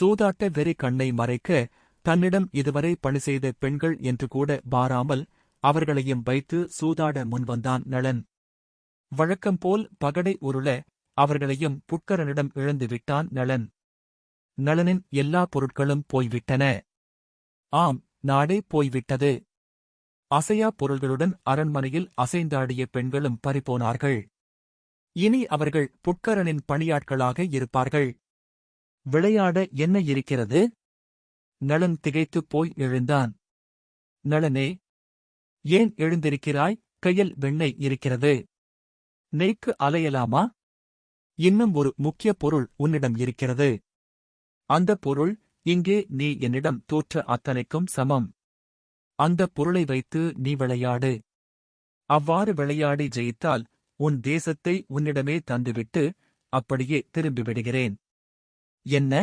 சூதாட்ட வெறி கண்ணை மறைக்க தன்னிடம் இதுவரை பணி செய்த பெண்கள் என்று கூட பாராமல் அவர்களையும் வைத்து சூதாட முன்வந்தான் நளன். வழக்கம்போல் பகடை உருள அவர்களையும் புட்கரனிடம் இழந்துவிட்டான் நளன். நளனின் எல்லா பொருட்களும் போய்விட்டன. ஆம், நாடே போய்விட்டது. அசையா பொருள்களுடன் அரண்மனையில் அசைந்தாடிய பெண்களும் பறிபோனார்கள். இனி அவர்கள் புட்கரனின் பணியாட்களாக இருப்பார்கள். விளையாட என்ன இருக்கிறது? நளன் திகைத்துப் போய் எழுந்தான். நளனே, ஏன் எழுந்திருக்கிறாய்? கையில் வெண்ணெய் இருக்கிறது. நெய்க்கு அலையலாமா? இன்னும் ஒரு முக்கிய பொருள் உன்னிடம் இருக்கிறது. அந்தப் பொருள் இங்கே நீ என்னிடம் தோற்ற அத்தனைக்கும் சமம். அந்தப் பொருளை வைத்து நீ விளையாடு. அவ்வாறு விளையாடி ஜெயித்தால் உன் தேசத்தை உன்னிடமே தந்துவிட்டு அப்படியே திரும்பிவிடுகிறேன். என்ன?